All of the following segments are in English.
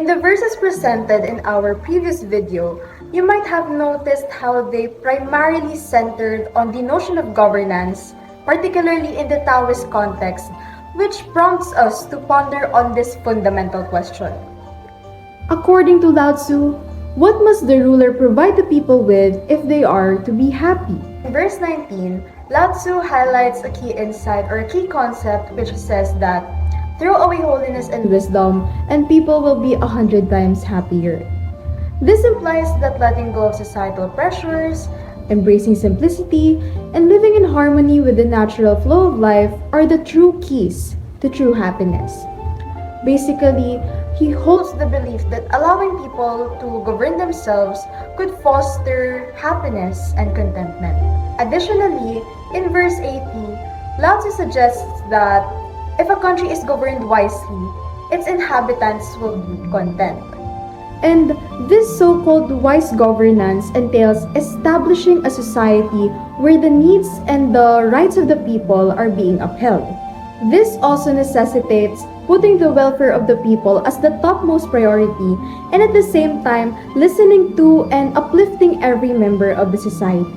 In the verses presented in our previous video, you might have noticed how they primarily centered on the notion of governance, particularly in the Taoist context, which prompts us to ponder on this fundamental question. According to Lao Tzu, what must the ruler provide the people with if they are to be happy? In verse 19, Lao Tzu highlights a key insight or a key concept which says that throw away holiness and Wisdom, and people will be 100 times happier. this implies that letting go of societal pressures, Embracing simplicity, and living in harmony with the natural flow of life are the true keys to true happiness. Basically, he holds holds the belief that allowing people to govern themselves could foster happiness and contentment. Additionally, in verse 80, Lao Tzu suggests that if a country is governed wisely, its inhabitants will be content. And this so-called wise governance entails establishing a society where the needs and the rights of the people are being upheld. This also necessitates putting the welfare of the people as the topmost priority and at the same time listening to and uplifting every member of the society.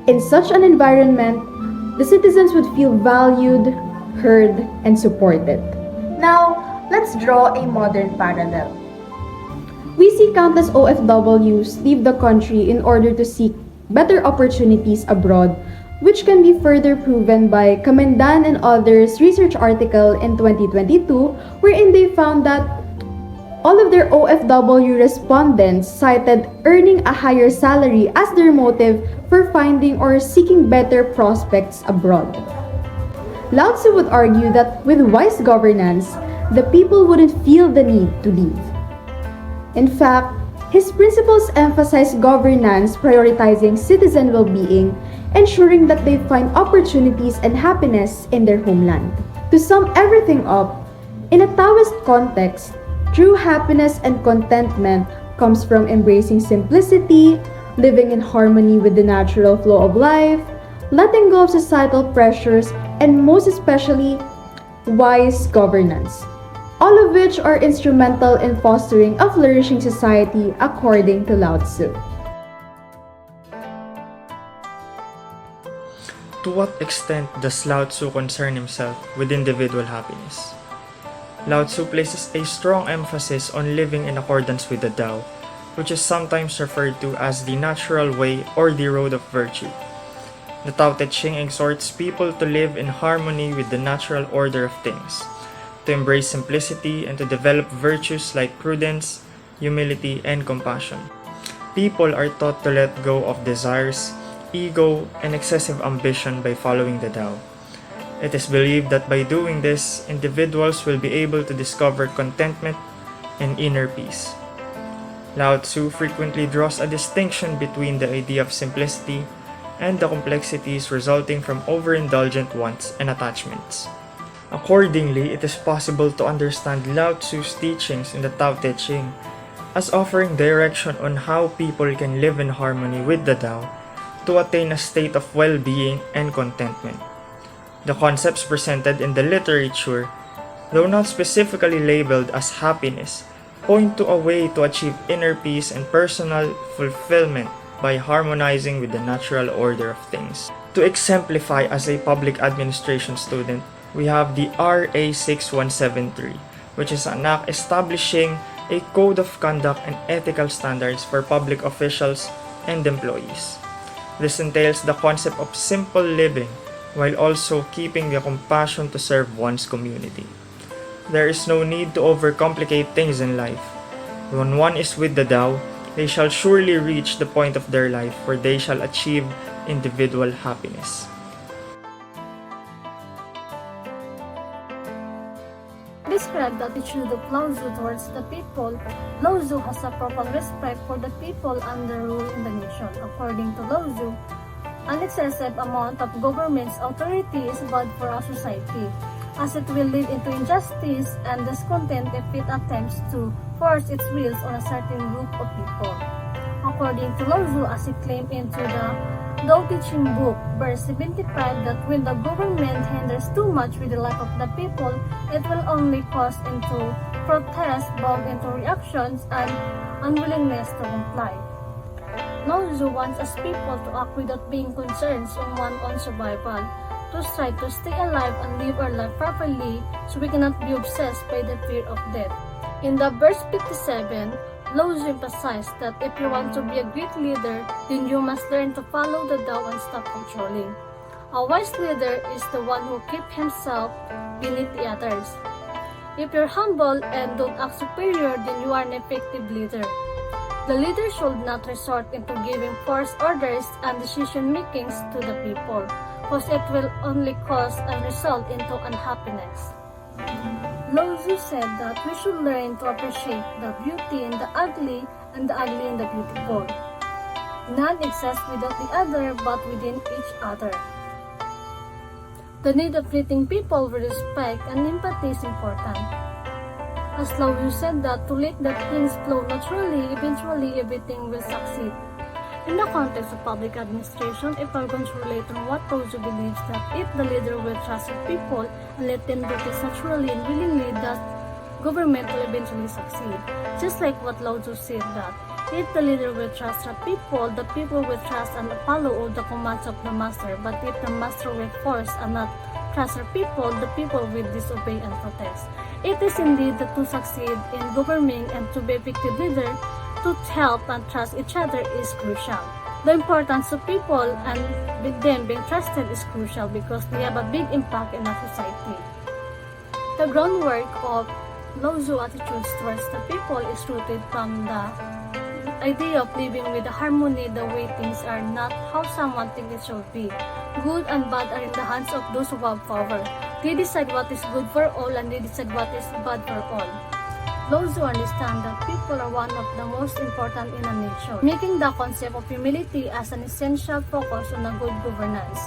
In such an environment, the citizens would feel valued, heard, and supported. Now, let's draw a modern parallel. We see countless OFWs leave the country in order to seek better opportunities abroad, which can be further proven by Kamandan and others' research article in 2022, wherein they found that all of their OFW respondents cited earning a higher salary as their motive for finding or seeking better prospects abroad. Lao Tzu would argue that with wise governance, the people wouldn't feel the need to leave. In fact, his principles emphasize governance prioritizing citizen well-being, ensuring that they find opportunities and happiness in their homeland. To sum everything up, in a Taoist context, true happiness and contentment comes from embracing simplicity, living in harmony with the natural flow of life, letting go of societal pressures, and most especially, wise governance. All of which are instrumental in fostering a flourishing society according to Lao Tzu. To what extent does Lao Tzu concern himself with individual happiness? Lao Tzu places a strong emphasis on living in accordance with the Tao, which is sometimes referred to as the natural way or the road of virtue. The Tao-Te Ching exhorts people to live in harmony with the natural order of things, to embrace simplicity and to develop virtues like prudence, humility, and compassion. People are taught to let go of desires, ego, and excessive ambition by following the Tao. It is believed that by doing this, individuals will be able to discover contentment and inner peace. Lao Tzu frequently draws a distinction between the idea of simplicity and the complexities resulting from overindulgent wants and attachments. Accordingly, it is possible to understand Lao Tzu's teachings in the Tao-Te Ching as offering direction on how people can live in harmony with the Tao to attain a state of well-being and contentment. The concepts presented in the literature, though not specifically labeled as happiness, point to a way to achieve inner peace and personal fulfillment by harmonizing with the natural order of things. To exemplify as a public administration student, we have the RA 6173, which is an act establishing a code of conduct and ethical standards for public officials and employees. This entails the concept of simple living while also keeping the compassion to serve one's community. There is no need to overcomplicate things in life. When one is with the Tao, they shall surely reach the point of their life where they shall achieve individual happiness. Describe the attitude of Lao Tzu towards the people. Lao Tzu has a profound respect for the people under rule in the nation. According to Lao Tzu, an excessive amount of government's authority is bad for our society, as it will lead into injustice and discontent if it attempts to force its wills on a certain group of people. According to Lao Tzu, as he claimed into the Tao-Te Ching book, verse 75, that when the government hinders too much with the life of the people, it will only cause into protest, bomb into reactions, and unwillingness to comply. Lao Tzu wants us people to act without being concerned on one's own survival, to strive to stay alive and live our life properly so we cannot be obsessed by the fear of death. In the verse 57, Lao Tzu emphasized that if you want to be a great leader, then you must learn to follow the Tao and stop controlling. A wise leader is the one who keeps himself beneath the others. If you're humble and don't act superior, then you are an effective leader. The leader should not resort into giving forced orders and decision makings to the people, because it will only cause and result into unhappiness. Lao Tzu said that we should learn to appreciate the beauty in the ugly and the ugly in the beautiful. None exists without the other but within each other. The need of treating people with respect and empathy is important. As Lao Tzu said that to let the things flow naturally, eventually everything will succeed. In the context of public administration, if we're going to relate on what Lao Tzu believes that if the leader will trust the people and let them do this naturally and willingly, that government will eventually succeed. Just like what Lao Tzu said that if the leader will trust the people will trust and follow all the commands of the master. But if the master will force and not trust the people will disobey and protest. It is indeed that to succeed in governing and to be effective leader, to help and trust each other is crucial. The importance of people and with them being trusted is crucial because they have a big impact in our society. The groundwork of Lao Tzu attitudes towards the people is rooted from the idea of living with harmony, the way things are, not how someone thinks it should be. Good and bad are in the hands of those who have power. They decide what is good for all and they decide what is bad for all. Lao Tzu understands that people are one of the most important in a nation, making the concept of humility as an essential focus on a good governance.